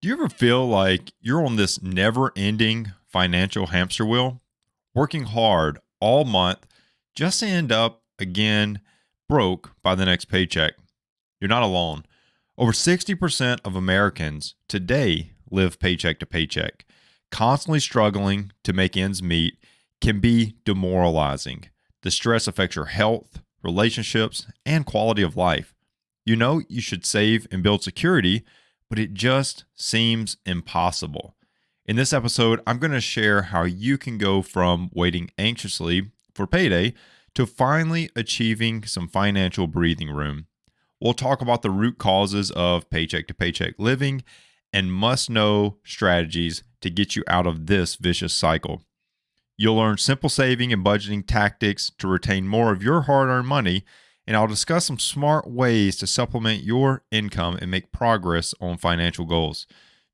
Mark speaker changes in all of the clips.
Speaker 1: Do you ever feel like you're on this never ending financial hamster wheel, working hard all month just to end up again broke by the next paycheck? You're not alone. Over 60% of Americans today live paycheck to paycheck. Constantly struggling to make ends meet can be demoralizing. The stress affects your health, relationships, and quality of life. You know you should save and build security, but it just seems impossible. In this episode, I'm going to share how you can go from waiting anxiously for payday to finally achieving some financial breathing room. We'll talk about the root causes of paycheck to paycheck living and must know strategies to get you out of this vicious cycle. You'll learn simple saving and budgeting tactics to retain more of your hard earned money, and I'll discuss some smart ways to supplement your income and make progress on financial goals.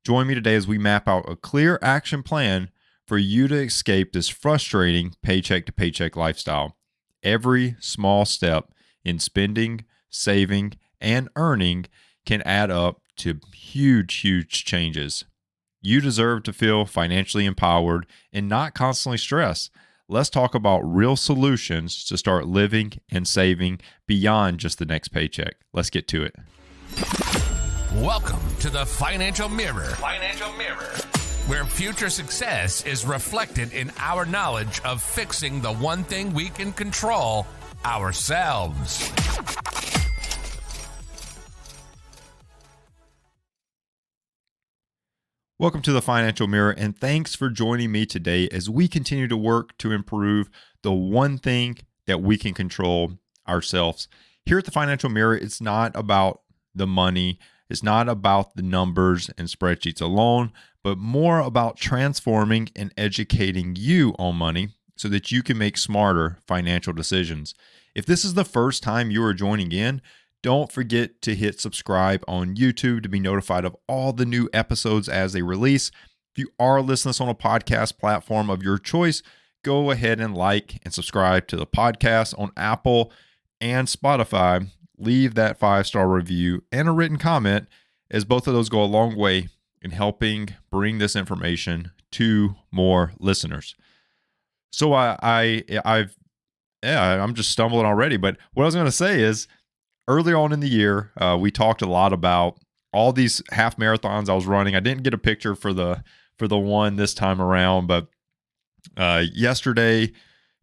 Speaker 1: Join me today as we map out a clear action plan for you to escape this frustrating paycheck to paycheck lifestyle. Every small step in spending, saving, and earning can add up to huge changes. You deserve to feel financially empowered and not constantly stressed. Let's talk about real solutions to start living and saving beyond just the next paycheck. Let's get to it.
Speaker 2: Welcome to the Financial Mirror. Where future success is reflected in our knowledge of fixing the one thing we can control, ourselves.
Speaker 1: Welcome to the Financial Mirror, and thanks for joining me today as we continue to work to improve the one thing that we can control, ourselves. Here at the Financial Mirror, it's not about the money, it's not about the numbers and spreadsheets alone, but more about transforming and educating you on money so that you can make smarter financial decisions. If this is the first time you are joining in, don't forget to hit subscribe on YouTube to be notified of all the new episodes as they release. If you are listening to this on a podcast platform of your choice, go ahead and like and subscribe to the podcast on Apple and Spotify. Leave that 5-star review and a written comment, as both of those go a long way in helping bring this information to more listeners. So I'm just stumbling already. But what I was going to say is, earlier on in the year, we talked a lot about all these half marathons I was running. I didn't get a picture for the one this time around, but yesterday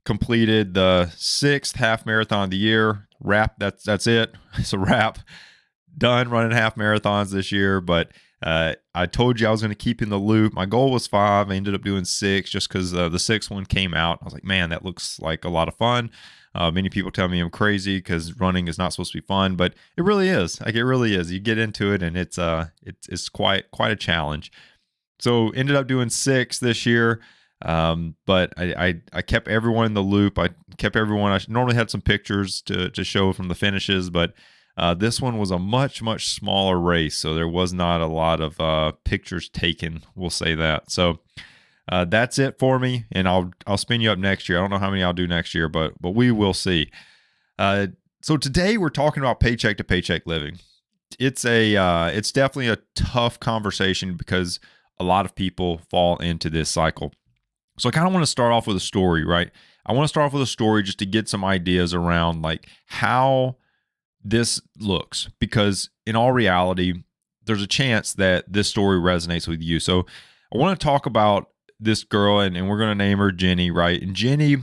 Speaker 1: completed the 6th half marathon of the year. Wrap. That's it. It's a wrap. Done running half marathons this year, but I told you I was going to keep in the loop. My goal was 5. I ended up doing 6 just because the 6th one came out. I was like, man, that looks like a lot of fun. Many people tell me I'm crazy because running is not supposed to be fun, but it really is. Like, it really is. You get into it, and it's quite a challenge. So ended up doing 6 this year, but I kept everyone in the loop. I normally had some pictures to show from the finishes, but this one was a much smaller race, so there was not a lot of pictures taken. We'll say that. So. That's it for me, and I'll spin you up next year. I don't know how many I'll do next year, but we will see. So today we're talking about paycheck to paycheck living. It's definitely a tough conversation because a lot of people fall into this cycle. So I kind of want to start off with a story, right? I want to start off with a story just to get some ideas around like how this looks, because in all reality, there's a chance that this story resonates with you. So I want to talk about this girl, and we're going to name her Jenny, right? And Jenny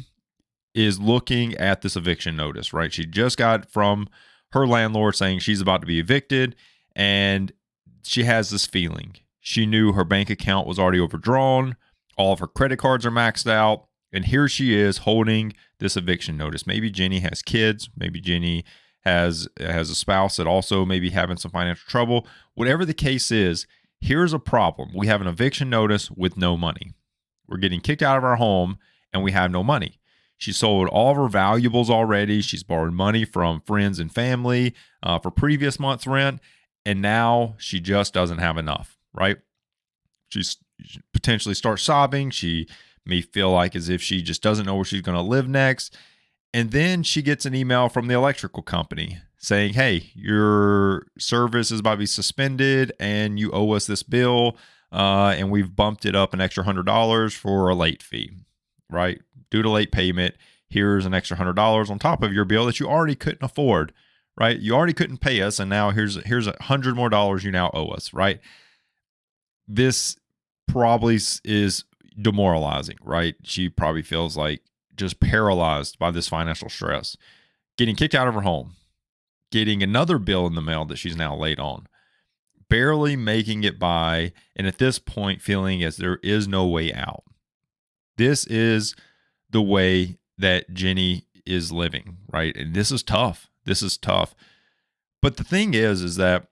Speaker 1: is looking at this eviction notice, right? She just got from her landlord saying she's about to be evicted, and she has this feeling. She knew her bank account was already overdrawn, all of her credit cards are maxed out, and here she is holding this eviction notice. Maybe Jenny has kids, maybe Jenny has a spouse that also may be having some financial trouble. Whatever the case is, here's a problem. We have an eviction notice with no money. We're getting kicked out of our home and we have no money. She sold all of her valuables already. She's borrowed money from friends and family for previous month's rent. And now she just doesn't have enough, right? She potentially starts sobbing. She may feel like as if she just doesn't know where she's going to live next. And then she gets an email from the electrical company saying, hey, your service is about to be suspended and you owe us this bill. And we've bumped it up an extra $100 for a late fee, right? Due to late payment, here's an extra $100 on top of your bill that you already couldn't afford, right? You already couldn't pay us. And now here's $100 more you now owe us, right? This probably is demoralizing, right? She probably feels like just paralyzed by this financial stress, getting kicked out of her home, getting another bill in the mail that she's now late on, barely making it by, and at this point feeling as there is no way out. This is the way that Jenny is living, right? And this is tough. This is tough. But the thing is that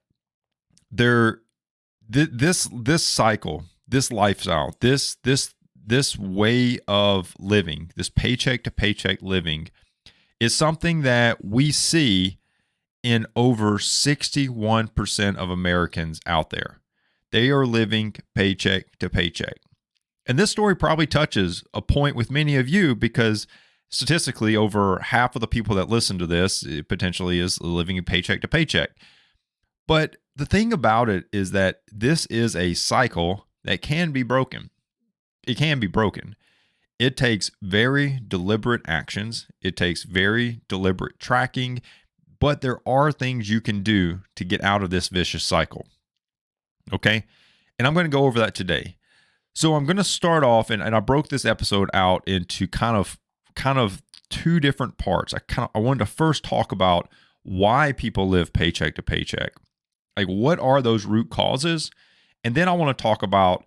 Speaker 1: this cycle, this lifestyle, this way of living, this paycheck to paycheck living is something that we see in over 61% of Americans out there. They are living paycheck to paycheck. And this story probably touches a point with many of you because statistically over half of the people that listen to this potentially is living paycheck to paycheck. But the thing about it is that this is a cycle that can be broken. It can be broken. It takes very deliberate actions. It takes very deliberate tracking, but there are things you can do to get out of this vicious cycle. Okay. And I'm going to go over that today. So I'm going to start off, and I broke this episode out into kind of two different parts. I wanted to first talk about why people live paycheck to paycheck. Like, what are those root causes? And then I want to talk about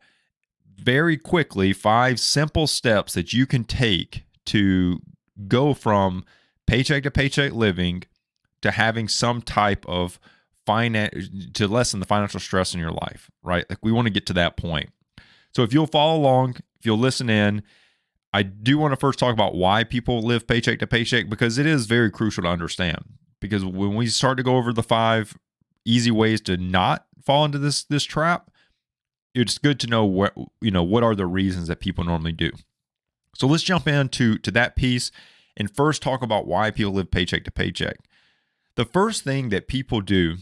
Speaker 1: very quickly 5 simple steps that you can take to go from paycheck to paycheck living to having some type of to lessen the financial stress in your life, right? Like, we want to get to that point. So if you'll follow along, if you'll listen in, I do want to first talk about why people live paycheck to paycheck, because it is very crucial to understand. Because when we start to go over the 5 easy ways to not fall into this trap, it's good to know what are the reasons that people normally do. So let's jump into that piece and first talk about why people live paycheck to paycheck. The first thing that people do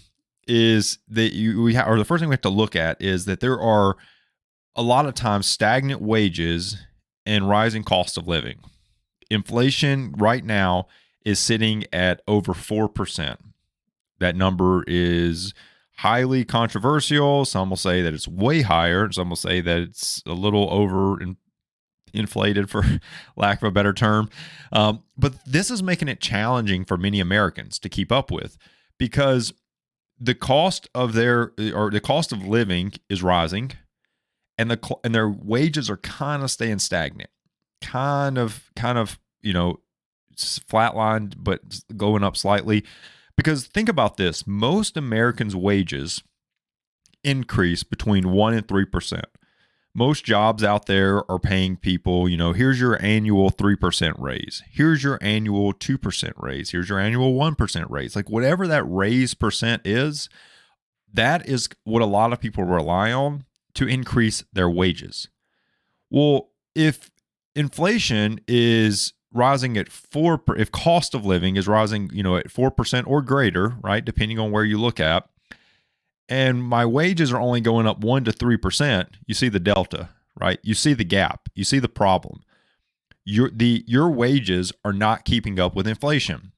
Speaker 1: is that the first thing we have to look at is that there are a lot of times stagnant wages and rising cost of living. Inflation right now is sitting at over 4%. That number is highly controversial. Some will say that it's way higher. Some will say that it's a little inflated, for lack of a better term. But this is making it challenging for many Americans to keep up with, because the cost of the cost of living is rising, and their wages are kind of staying stagnant, kind of flatlined, but going up slightly. Because think about this, most Americans' wages increase between 1% and 3%. Most jobs out there are paying people, here's your annual 3% raise. Here's your annual 2% raise. Here's your annual 1% raise. Like, whatever that raise percent is, that is what a lot of people rely on to increase their wages. Well, if inflation is rising at 4%, if cost of living is rising, at 4% or greater, right, depending on where you look at, and my wages are only going up 1% to 3%, you see the delta, right? You see the gap. You see the problem. Your wages are not keeping up with inflation.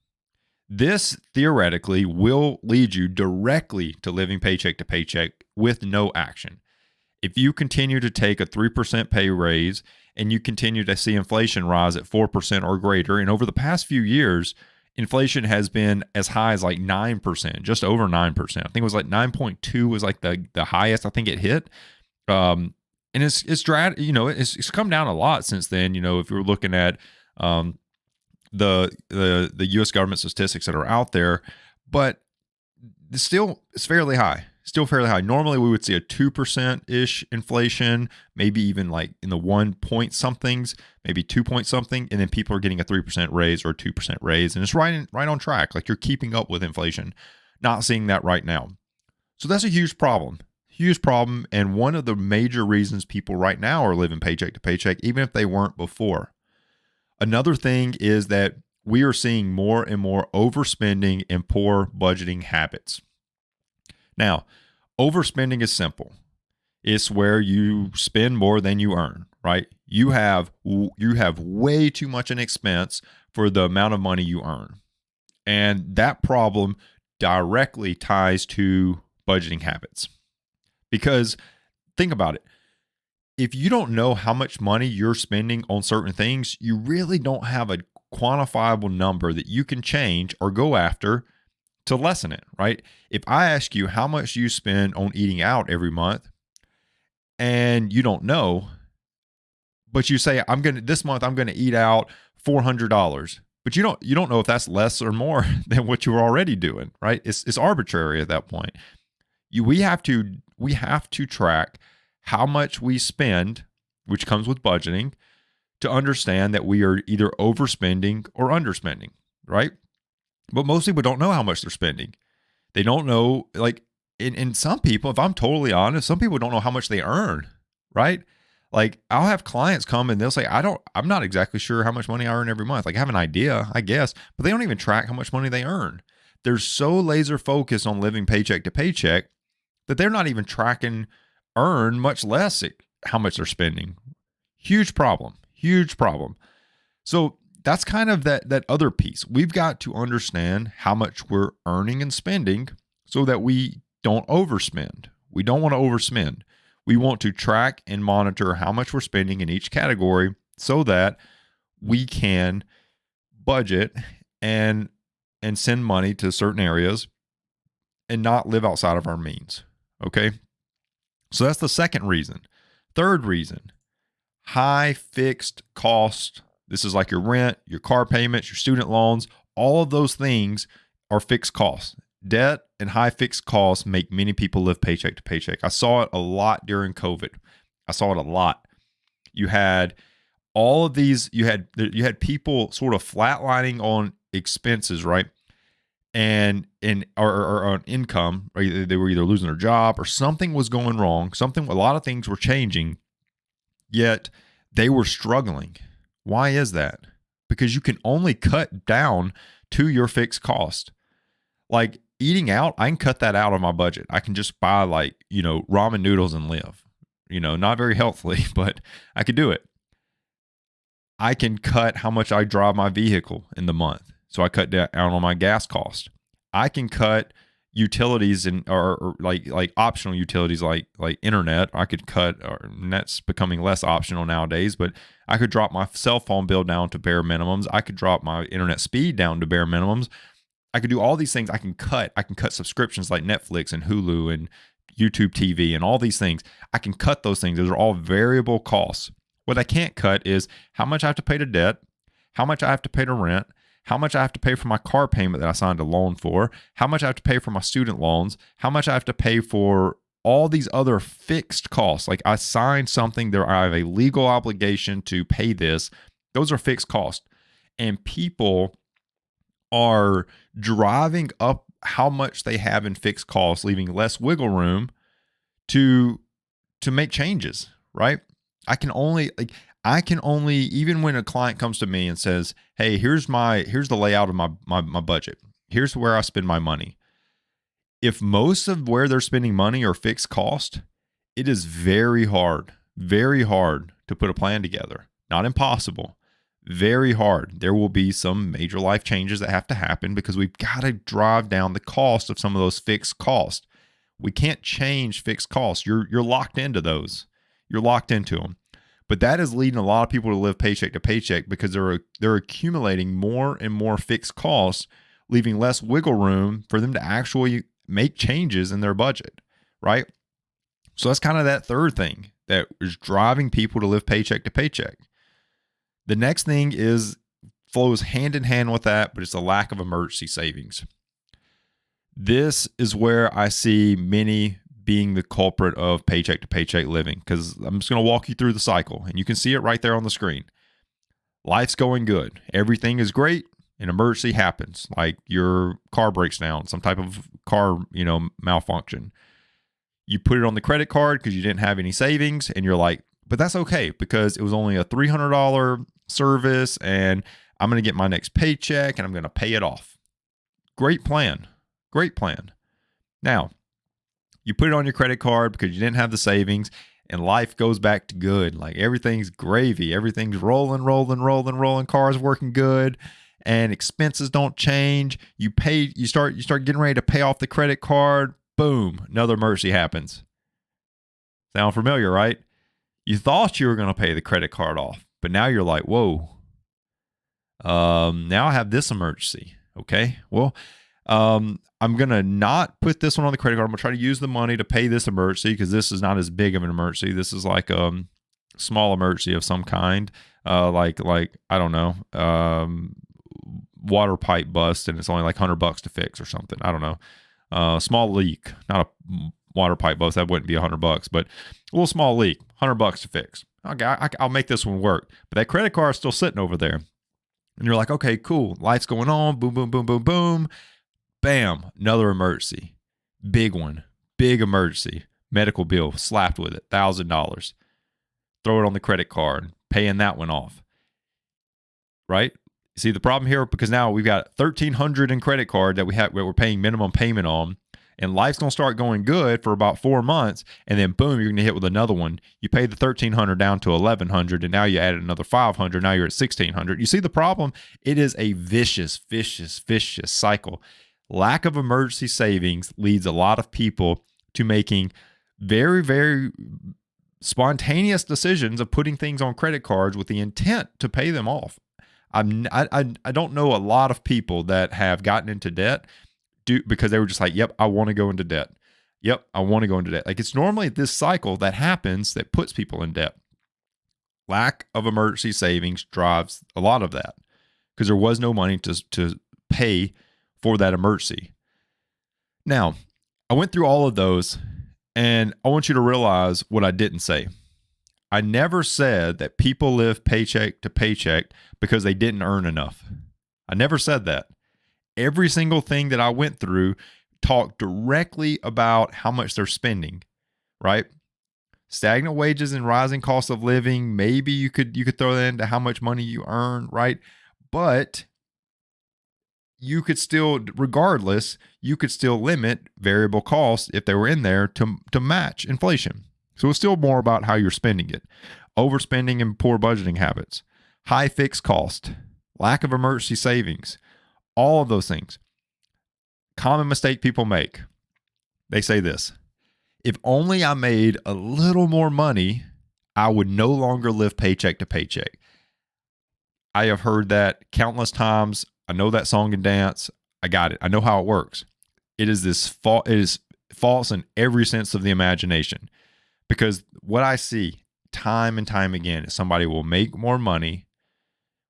Speaker 1: This theoretically will lead you directly to living paycheck to paycheck with no action. If you continue to take a 3% pay raise and you continue to see inflation rise at 4% or greater, and over the past few years, inflation has been as high as like 9%, just over 9%. I think it was like 9.2 was like the highest I think it hit. And it's come down a lot since then. If you're looking at the U.S. government statistics that are out there, but it's fairly high. Still fairly high. Normally, we would see a 2%-ish inflation, maybe even like in the 1 point somethings, maybe 2 point something, and then people are getting a 3% raise or a 2% raise, and it's right on track. Like, you're keeping up with inflation. Not seeing that right now. So that's a huge problem. And one of the major reasons people right now are living paycheck to paycheck, even if they weren't before. Another thing is that we are seeing more and more overspending and poor budgeting habits. Now, overspending is simple. It's where you spend more than you earn, right? You have way too much in expense for the amount of money you earn. And that problem directly ties to budgeting habits. Because think about it. If you don't know how much money you're spending on certain things, you really don't have a quantifiable number that you can change or go after to lessen it, right? If I ask you how much you spend on eating out every month and you don't know, but you say this month I'm going to eat out $400, but you don't know if that's less or more than what you were already doing, right? It's arbitrary at that point. We have to track how much we spend, which comes with budgeting, to understand that we are either overspending or underspending, right? But most people don't know how much they're spending. They don't know, like, in some people, if I'm totally honest, some people don't know how much they earn, right? Like, I'll have clients come and they'll say, I'm not exactly sure how much money I earn every month. Like, I have an idea, I guess, but they don't even track how much money they earn. They're so laser focused on living paycheck to paycheck that they're not even tracking earn, much less how much they're spending. Huge problem. So that's kind of that other piece. We've got to understand how much we're earning and spending so that we don't overspend. We don't want to overspend. We want to track and monitor how much we're spending in each category so that we can budget and send money to certain areas and not live outside of our means. Okay? So that's the second reason. Third reason, high fixed cost. This is like your rent, your car payments, your student loans. All of those things are fixed costs. Debt and high fixed costs make many people live paycheck to paycheck. I saw it a lot during COVID. I saw it a lot. You had all of these, you had people sort of flatlining on expenses, right? And or on income, or they were either losing their job or something was going wrong. A lot of things were changing, yet they were struggling. Why is that? Because you can only cut down to your fixed cost. Like eating out, I can cut that out of my budget. I can just buy ramen noodles and live. Not very healthily, but I could do it. I can cut how much I drive my vehicle in the month. So I cut down on my gas cost. I can cut utilities or like optional utilities like internet. I could cut, and that's becoming less optional nowadays, but I could drop my cell phone bill down to bare minimums. I could drop my internet speed down to bare minimums. I could do all these things. I can cut subscriptions like Netflix and Hulu and YouTube TV and all these things. I can cut those things. Those are all variable costs. What I can't cut is how much I have to pay to debt, how much I have to pay to rent, how much I have to pay for my car payment that I signed a loan for, how much I have to pay for my student loans, how much I have to pay for all these other fixed costs. Like I signed something there, I have a legal obligation to pay this. Those are fixed costs. And people are driving up how much they have in fixed costs, leaving less wiggle room to make changes, right? I can only, even when a client comes to me and says, hey, here's the layout of my budget. Here's where I spend my money. If most of where they're spending money are fixed cost, it is very hard to put a plan together. Not impossible, very hard. There will be some major life changes that have to happen because we've got to drive down the cost of some of those fixed costs. We can't change fixed costs. You're locked into those. You're locked into them. But that is leading a lot of people to live paycheck to paycheck because they're accumulating more and more fixed costs, leaving less wiggle room for them to actually make changes in their budget, right? So that's kind of that third thing that is driving people to live paycheck to paycheck. The next thing flows hand in hand with that, but it's a lack of emergency savings. This is where I see many being the culprit of paycheck to paycheck living, because I'm just going to walk you through the cycle and you can see it right there on the screen. Life's going good. Everything is great. An emergency happens, like your car breaks down, some type of car, malfunction. You put it on the credit card because you didn't have any savings and you're like, but that's okay because it was only a $300 service and I'm going to get my next paycheck and I'm going to pay it off. Great plan. Great plan. Now, you put it on your credit card because you didn't have the savings, and life goes back to good. Like everything's gravy. Everything's rolling. Cars working good, and expenses don't change. You start getting ready to pay off the credit card. Boom, another emergency happens. Sound familiar, right? You thought you were going to pay the credit card off, but now you're like, whoa. Now I have this emergency. Okay. Well, I'm going to not put this one on the credit card. I'm going to try to use the money to pay this emergency because this is not as big of an emergency. This is like a small emergency of some kind. Like I don't know, water pipe bust and it's only like $100 to fix or something. I don't know. Small leak, not a water pipe bust. That wouldn't be $100, but a little small leak, $100 to fix. Okay, I'll make this one work. But that credit card is still sitting over there. And you're like, okay, cool. Life's going on. Boom, boom, boom, boom, boom. Bam, another emergency. Big one. Big emergency. Medical bill slapped with it, $1,000. Throw it on the credit card, paying that one off. Right? See the problem here? Because now we've got $1,300 in credit card that we're paying minimum payment on, and life's going to start going good for about 4 months, and then boom, you're going to hit with another one. You pay the $1,300 down to $1,100, and now you added another $500. Now you're at $1,600. You see the problem? It is a vicious cycle. Lack of emergency savings leads a lot of people to making very, very spontaneous decisions of putting things on credit cards with the intent to pay them off. I don't know a lot of people that have gotten into debt because they were just like, yep, I want to go into debt. Yep, I want to go into debt. Like it's normally this cycle that happens that puts people in debt. Lack of emergency savings drives a lot of that because there was no money to pay for that emergency. Now, I went through all of those, and I want you to realize what I didn't say. I never said that people live paycheck to paycheck because they didn't earn enough. I never said that. Every single thing that I went through talked directly about how much they're spending, right? Stagnant wages and rising cost of living. Maybe you could throw that into how much money you earn, right? But you could still, regardless, you could still limit variable costs if they were in there to match inflation. So it's still more about how you're spending it. Overspending and poor budgeting habits, high fixed cost, lack of emergency savings, all of those things. Common mistake people make. They say this: if only I made a little more money, I would no longer live paycheck to paycheck. I have heard that countless times. I know that song and dance. I got it. I know how it works. It is false in every sense of the imagination. Because what I see time and time again is somebody will make more money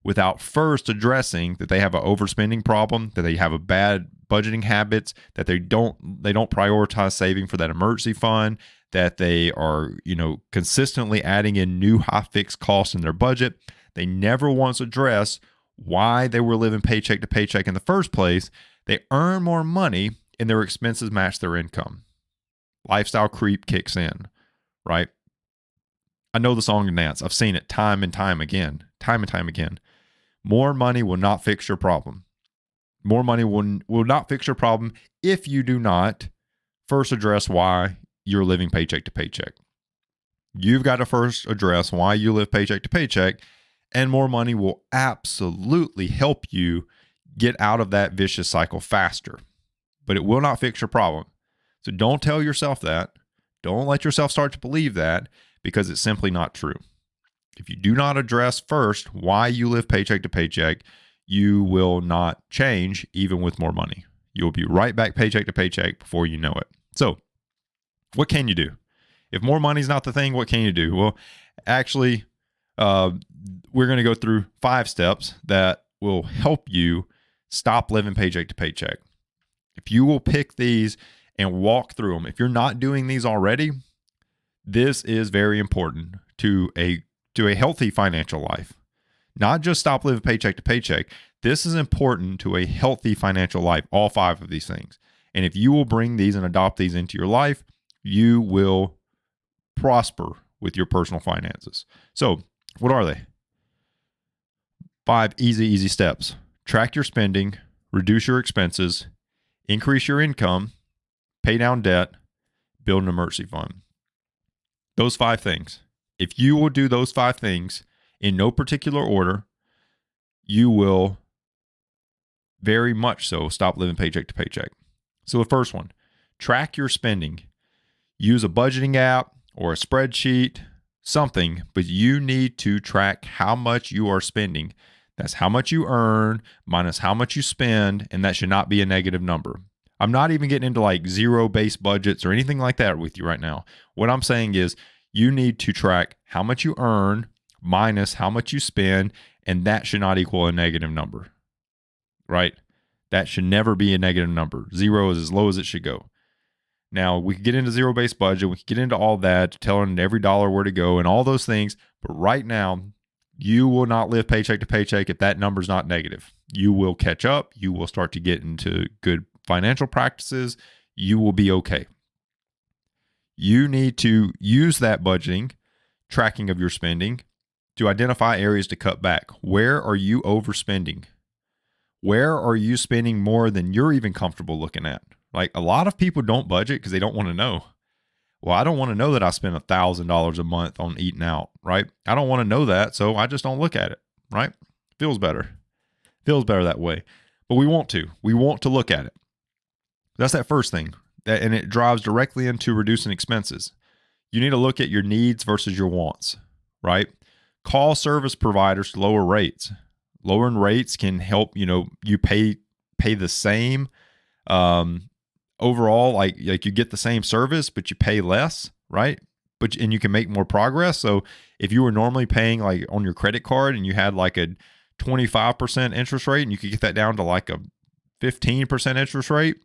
Speaker 1: without first addressing that they have an overspending problem, that they have a bad budgeting habits, that they don't prioritize saving for that emergency fund, that they are, consistently adding in new high fixed costs in their budget. They never once address why they were living paycheck to paycheck in the first place. They earn more money and their expenses match their income. Lifestyle creep kicks in, right? I know the song and dance. I've seen it time and time again. More money will not fix your problem. More money will not fix your problem if you do not first address why you're living paycheck to paycheck. You've got to first address why you live paycheck to paycheck, and more money will absolutely help you get out of that vicious cycle faster. But it will not fix your problem. So don't tell yourself that. Don't let yourself start to believe that, because it's simply not true. If you do not address first why you live paycheck to paycheck, you will not change even with more money. You'll be right back paycheck to paycheck before you know it. So what can you do? If more money is not the thing, what can you do? Well, actually, we're going to go through 5 steps that will help you stop living paycheck to paycheck. If you will pick these and walk through them, if you're not doing these already, this is very important to a healthy financial life. Not just stop living paycheck to paycheck. This is important to a healthy financial life, all 5 of these things. And if you will bring these and adopt these into your life, you will prosper with your personal finances. So, what are they? 5 easy steps. Track your spending, reduce your expenses, increase your income, pay down debt, build an emergency fund. Those 5 things. If you will do those 5 things in no particular order, you will very much so stop living paycheck to paycheck. So the first one, track your spending. Use a budgeting app or a spreadsheet, something, but you need to track how much you are spending. That's how much you earn minus how much you spend, and that should not be a negative number. I'm not even getting into like zero-based budgets or anything like that with you right now. What I'm saying is you need to track how much you earn minus how much you spend, and that should not equal a negative number, right? That should never be a negative number. 0 is as low as it should go. Now, we could get into zero-based budget. We could get into all that, telling every dollar where to go and all those things. But right now, you will not live paycheck to paycheck if that number's not negative. You will catch up. You will start to get into good financial practices. You will be okay. You need to use that budgeting, tracking of your spending, to identify areas to cut back. Where are you overspending? Where are you spending more than you're even comfortable looking at? Like, a lot of people don't budget because they don't want to know. Well, I don't want to know that I spend $1,000 a month on eating out, right? I don't want to know that, so I just don't look at it, right? Feels better. Feels better that way. But we want to. We want to look at it. That's that first thing. And it drives directly into reducing expenses. You need to look at your needs versus your wants, right? Call service providers to lower rates. Lowering rates can help, you pay the same overall, like you get the same service, but you pay less, right? And you can make more progress. So if you were normally paying like on your credit card and you had like a 25% interest rate, and you could get that down to like a 15% interest rate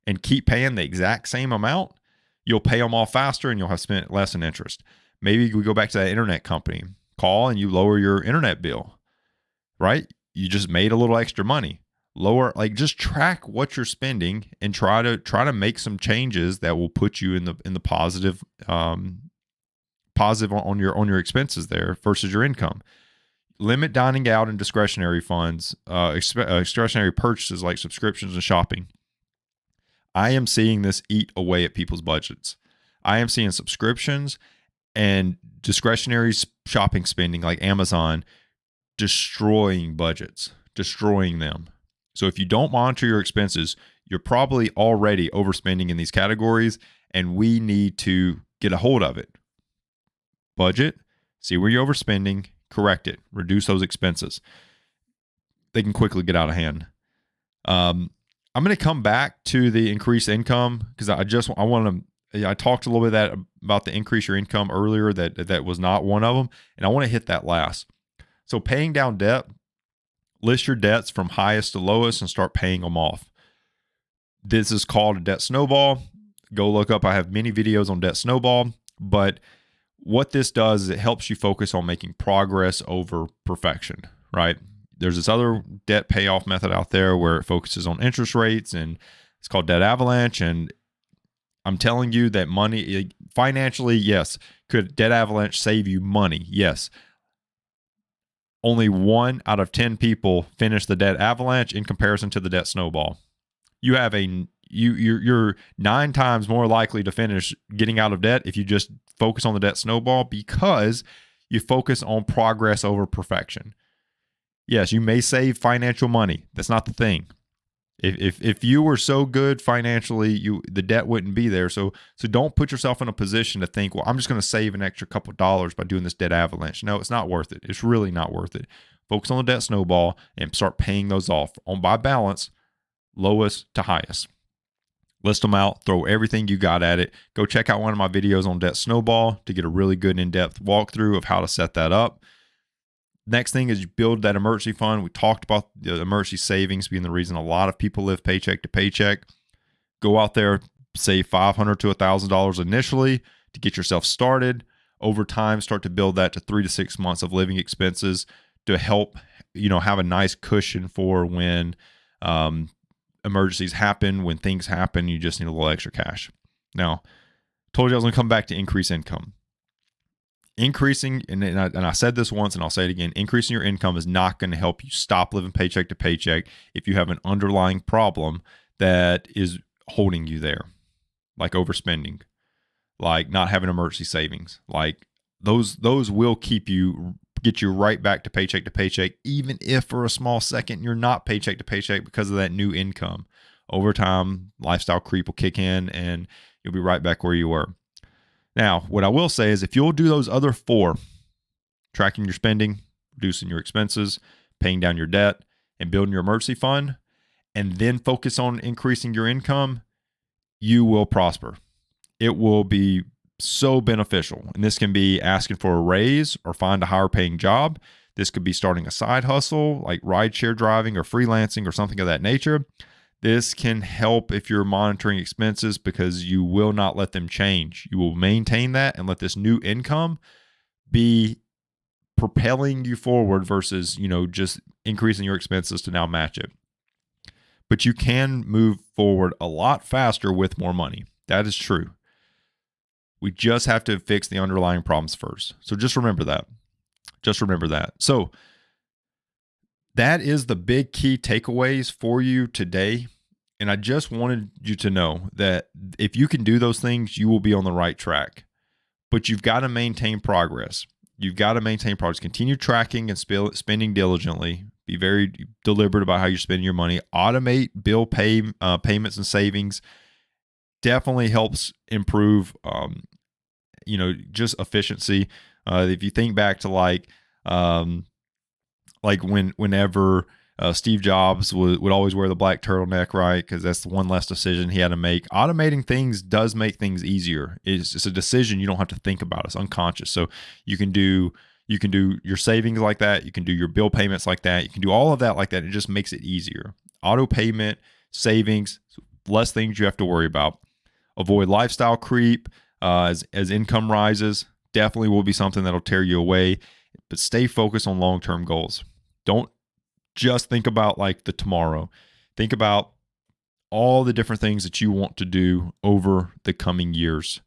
Speaker 1: and keep paying the exact same amount, you'll pay them off faster and you'll have spent less in interest. Maybe we go back to that internet company, call and you lower your internet bill, right? You just made a little extra money. Lower, like, just track what you're spending and try to make some changes that will put you in the positive on your expenses there versus your income. Limit dining out and discretionary funds, discretionary purchases like subscriptions and shopping. I am seeing this eat away at people's budgets. I am seeing subscriptions and discretionary shopping spending like Amazon destroying budgets, destroying them. So if you don't monitor your expenses, you're probably already overspending in these categories, and we need to get a hold of it. Budget, see where you're overspending, correct it, reduce those expenses. They can quickly get out of hand. I'm going to come back to the increased income because I talked a little bit about the increase your income earlier, that was not one of them, and I want to hit that last. So paying down debt. List your debts from highest to lowest and start paying them off. This is called a debt snowball. Go look up. I have many videos on debt snowball. But what this does is it helps you focus on making progress over perfection, right? There's this other debt payoff method out there where it focuses on interest rates, and it's called debt avalanche. And I'm telling you that money, financially, yes. Could debt avalanche save you money? Yes. Only 1 out of 10 people finish the debt avalanche in comparison to the debt snowball. You have you're 9 times more likely to finish getting out of debt if you just focus on the debt snowball, because you focus on progress over perfection. Yes, you may save financial money. That's not the thing. If you were so good financially, the debt wouldn't be there. So don't put yourself in a position to think, well, I'm just going to save an extra couple of dollars by doing this debt avalanche. No, it's not worth it. It's really not worth it. Focus on the debt snowball and start paying those off by balance, lowest to highest. List them out, throw everything you got at it. Go check out one of my videos on debt snowball to get a really good in-depth walkthrough of how to set that up. Next thing is you build that emergency fund. We talked about the emergency savings being the reason a lot of people live paycheck to paycheck. Go out there, save $500 to $1,000 initially to get yourself started. Over time, start to build that to 3 to 6 months of living expenses to help, have a nice cushion for when emergencies happen, when things happen. You just need a little extra cash. Now, told you I was going to come back to increase income. increasing, and I said this once and I'll say it again, increasing your income is not going to help you stop living paycheck to paycheck if you have an underlying problem that is holding you there, like overspending, like not having emergency savings. Like those will get you right back to paycheck, even if for a small second you're not paycheck to paycheck because of that new income. Over time, lifestyle creep will kick in and you'll be right back where you were. Now, what I will say is if you'll do those other four, tracking your spending, reducing your expenses, paying down your debt, and building your emergency fund, and then focus on increasing your income, you will prosper. It will be so beneficial. And this can be asking for a raise or find a higher paying job. This could be starting a side hustle like rideshare driving or freelancing or something of that nature. This can help if you're monitoring expenses because you will not let them change. You will maintain that and let this new income be propelling you forward versus, just increasing your expenses to now match it. But you can move forward a lot faster with more money. That is true. We just have to fix the underlying problems first. So just remember that. So that is the big key takeaways for you today. And I just wanted you to know that if you can do those things, you will be on the right track. But you've got to maintain progress. Continue tracking and spending diligently. Be very deliberate about how you're spending your money. Automate bill payments and savings. Definitely helps improve, just efficiency. If you think back to whenever Steve Jobs would always wear the black turtleneck, right? Because that's the one less decision he had to make. Automating things does make things easier. It's a decision you don't have to think about. It's unconscious. So you can do your savings like that. You can do your bill payments like that. You can do all of that like that. It just makes it easier. Auto payment, savings, less things you have to worry about. Avoid lifestyle creep as income rises. Definitely will be something that'll tear you away. But stay focused on long-term goals. Don't just think about like the tomorrow. Think about all the different things that you want to do over the coming years.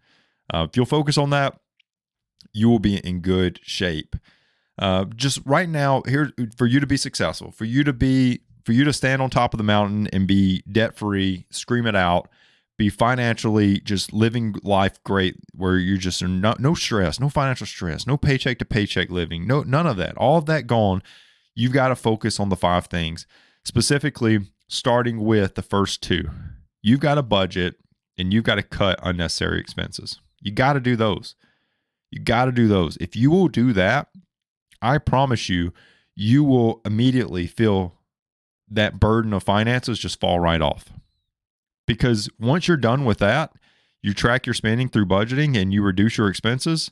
Speaker 1: If you'll focus on that, you will be in good shape. Just right now, here for you to be successful, for you to stand on top of the mountain and be debt-free, scream it out, be financially just living life great, where you're just no stress, no financial stress, no paycheck to paycheck living, none of that. All of that gone. You've got to focus on the 5 things, specifically starting with the first 2. You've got to budget and you've got to cut unnecessary expenses. You got to do those. If you will do that, I promise you, you will immediately feel that burden of finances just fall right off. Because once you're done with that, you track your spending through budgeting and you reduce your expenses,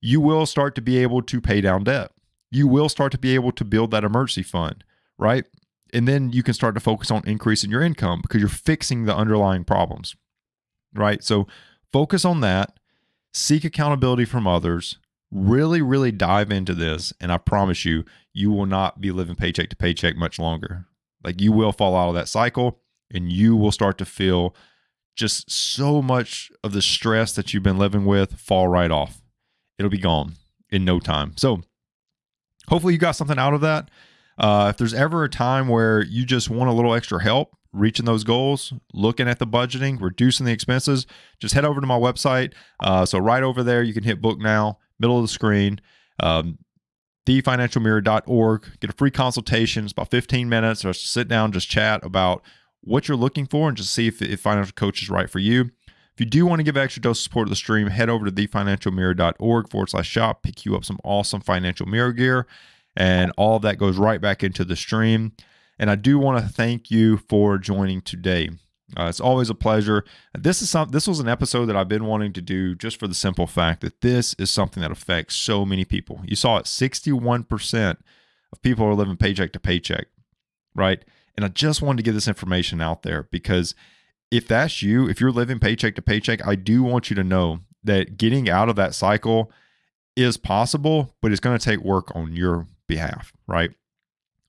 Speaker 1: you will start to be able to pay down debt. You will start to be able to build that emergency fund, right? And then you can start to focus on increasing your income because you're fixing the underlying problems, right? So focus on that, seek accountability from others, really, really dive into this. And I promise you, you will not be living paycheck to paycheck much longer. Like you will fall out of that cycle and you will start to feel just so much of the stress that you've been living with fall right off. It'll be gone in no time. So hopefully you got something out of that. If there's ever a time where you just want a little extra help reaching those goals, looking at the budgeting, reducing the expenses, just head over to my website. So right over there, you can hit book now, middle of the screen, thefinancialmirror.org. Get a free consultation. It's about 15 minutes for us to sit down, just chat about what you're looking for and just see if financial coach is right for you. If you do want to give extra dose of support to the stream, head over to thefinancialmirror.org/shop, pick you up some awesome financial mirror gear, and all of that goes right back into the stream. And I do want to thank you for joining today. It's always a pleasure. This was an episode that I've been wanting to do just for the simple fact that this is something that affects so many people. You saw it, 61% of people are living paycheck to paycheck, right? And I just wanted to get this information out there because if that's you, if you're living paycheck to paycheck, I do want you to know that getting out of that cycle is possible, but it's going to take work on your behalf, right?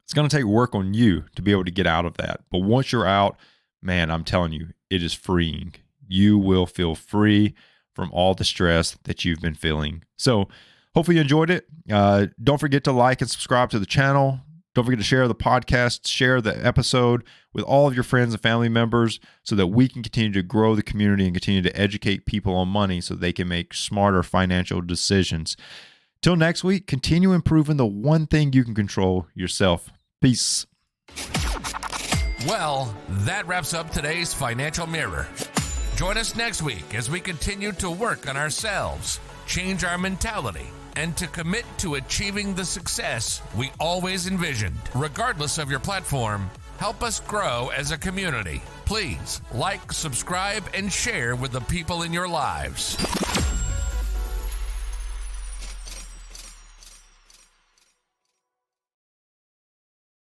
Speaker 1: It's going to take work on you to be able to get out of that. But once you're out, man, I'm telling you, it is freeing. You will feel free from all the stress that you've been feeling. So Hopefully you enjoyed it. Don't forget to like and subscribe to the channel. Don't forget to share the podcast, share the episode with all of your friends and family members so that we can continue to grow the community and continue to educate people on money so they can make smarter financial decisions. Till next week, continue improving the one thing you can control, yourself. Peace.
Speaker 2: Well, that wraps up today's Financial Mirror. Join us next week as we continue to work on ourselves, change our mentality, and to commit to achieving the success we always envisioned. Regardless of your platform, help us grow as a community. Please like, subscribe, and share with the people in your lives.